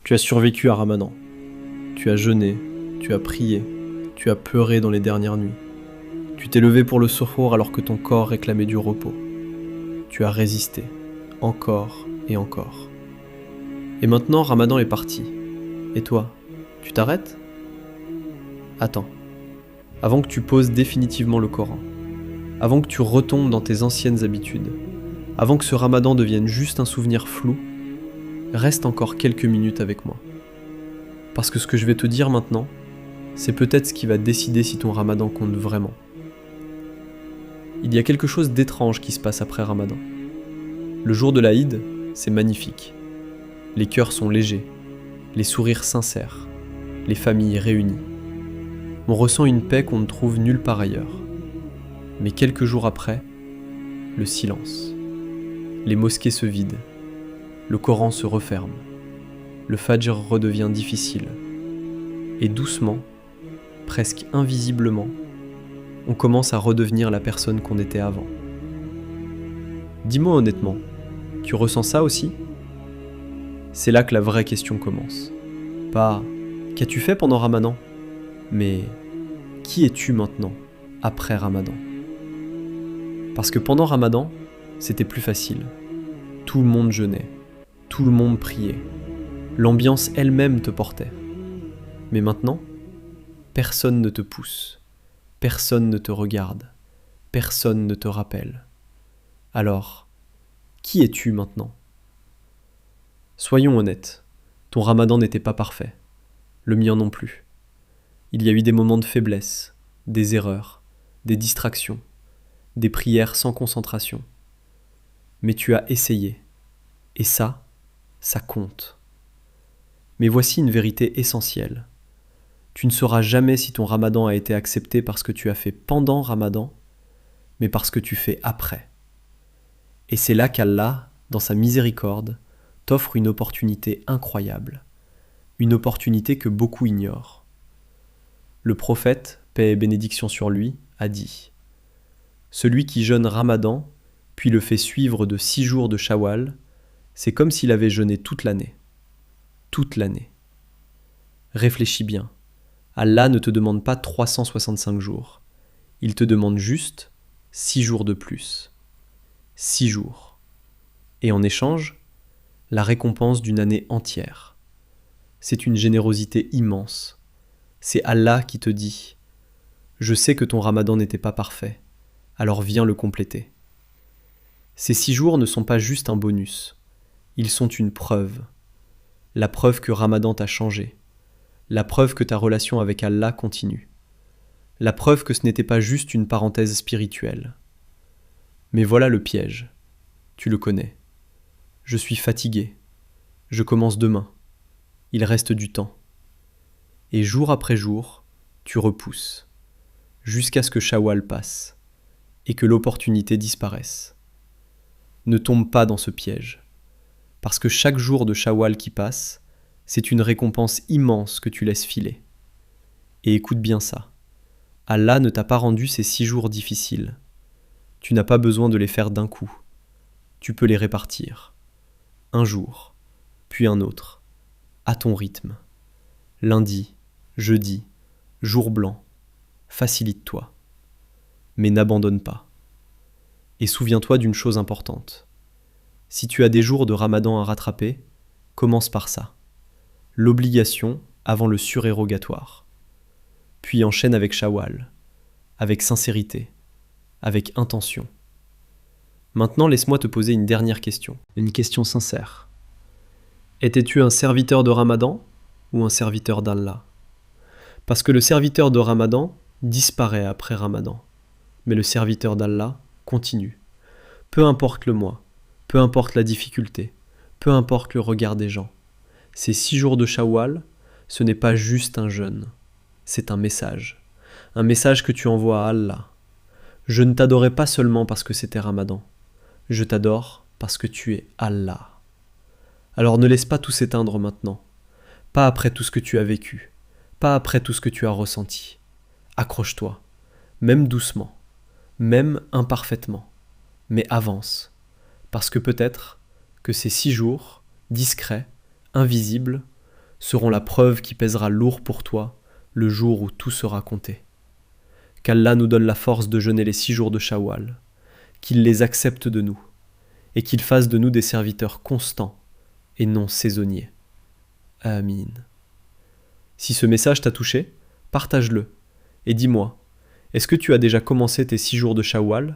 Tu as survécu à Ramadan. Tu as jeûné, tu as prié, tu as pleuré dans les dernières nuits. Tu t'es levé pour le secours alors que ton corps réclamait du repos. Tu as résisté, encore et encore. Et maintenant, Ramadan est parti. Et toi, tu t'arrêtes ? Attends. Avant que tu poses définitivement le Coran. Avant que tu retombes dans tes anciennes habitudes. Avant que ce Ramadan devienne juste un souvenir flou, reste encore quelques minutes avec moi. Parce que ce que je vais te dire maintenant, c'est peut-être ce qui va décider si ton Ramadan compte vraiment. Il y a quelque chose d'étrange qui se passe après Ramadan. Le jour de l'Aïd, c'est magnifique. Les cœurs sont légers, les sourires sincères, les familles réunies. On ressent une paix qu'on ne trouve nulle part ailleurs. Mais quelques jours après, le silence. Les mosquées se vident, le Coran se referme, le Fajr redevient difficile. Et doucement, presque invisiblement, on commence à redevenir la personne qu'on était avant. Dis-moi honnêtement, tu ressens ça aussi ? C'est là que la vraie question commence. Pas « qu'as-tu fait pendant Ramadan ?» mais « qui es-tu maintenant, après Ramadan ?» Parce que pendant Ramadan, c'était plus facile. Tout le monde jeûnait, tout le monde priait. L'ambiance elle-même te portait. Mais maintenant, personne ne te pousse, personne ne te regarde, personne ne te rappelle. Alors, qui es-tu maintenant ? Soyons honnêtes, ton Ramadan n'était pas parfait, le mien non plus. Il y a eu des moments de faiblesse, des erreurs, des distractions, des prières sans concentration. Mais tu as essayé, et ça compte. Mais voici une vérité essentielle. Tu ne sauras jamais si ton Ramadan a été accepté parce que tu as fait pendant Ramadan, mais parce que tu fais après. Et c'est là qu'Allah, dans sa miséricorde, t'offre une opportunité incroyable, une opportunité que beaucoup ignorent. Le prophète, paix et bénédiction sur lui, a dit « Celui qui jeûne Ramadan, puis le fait suivre de 6 jours de Shawwal, c'est comme s'il avait jeûné toute l'année. Toute l'année. » Réfléchis bien. Allah ne te demande pas 365 jours. Il te demande juste 6 jours de plus. 6 jours. Et en échange, la récompense d'une année entière. C'est une générosité immense. C'est Allah qui te dit « Je sais que ton Ramadan n'était pas parfait, alors viens le compléter. » Ces 6 jours ne sont pas juste un bonus. Ils sont une preuve. La preuve que Ramadan t'a changé. La preuve que ta relation avec Allah continue. La preuve que ce n'était pas juste une parenthèse spirituelle. Mais voilà le piège. Tu le connais. Je suis fatigué. Je commence demain. Il reste du temps. Et jour après jour, tu repousses. Jusqu'à ce que Shawwal passe. Et que l'opportunité disparaisse. Ne tombe pas dans ce piège. Parce que chaque jour de Shawwal qui passe, c'est une récompense immense que tu laisses filer. Et écoute bien ça. Allah ne t'a pas rendu ces 6 jours difficiles. Tu n'as pas besoin de les faire d'un coup. Tu peux les répartir. Un jour, puis un autre, à ton rythme. Lundi, jeudi, jour blanc. Facilite-toi. Mais n'abandonne pas. Et souviens-toi d'une chose importante. Si tu as des jours de Ramadan à rattraper, commence par ça. L'obligation avant le surérogatoire. Puis enchaîne avec Shawwal, avec sincérité, avec intention. Maintenant, laisse-moi te poser une dernière question, une question sincère. Étais-tu un serviteur de Ramadan ou un serviteur d'Allah ? Parce que le serviteur de Ramadan disparaît après Ramadan, mais le serviteur d'Allah continue. Peu importe le mois, peu importe la difficulté, peu importe le regard des gens. Ces 6 jours de Shawwal, ce n'est pas juste un jeûne, c'est un message que tu envoies à Allah. Je ne t'adorais pas seulement parce que c'était Ramadan, je t'adore parce que tu es Allah. Alors ne laisse pas tout s'éteindre maintenant, pas après tout ce que tu as vécu, pas après tout ce que tu as ressenti. Accroche-toi, même doucement, même imparfaitement, mais avance, parce que peut-être que ces 6 jours, discrets, invisibles, seront la preuve qui pèsera lourd pour toi le jour où tout sera compté. Qu'Allah nous donne la force de jeûner les 6 jours de Shawwal, qu'il les accepte de nous, et qu'il fasse de nous des serviteurs constants et non saisonniers. Amin. Si ce message t'a touché, partage-le et dis-moi, est-ce que tu as déjà commencé tes 6 jours de Shawwal ?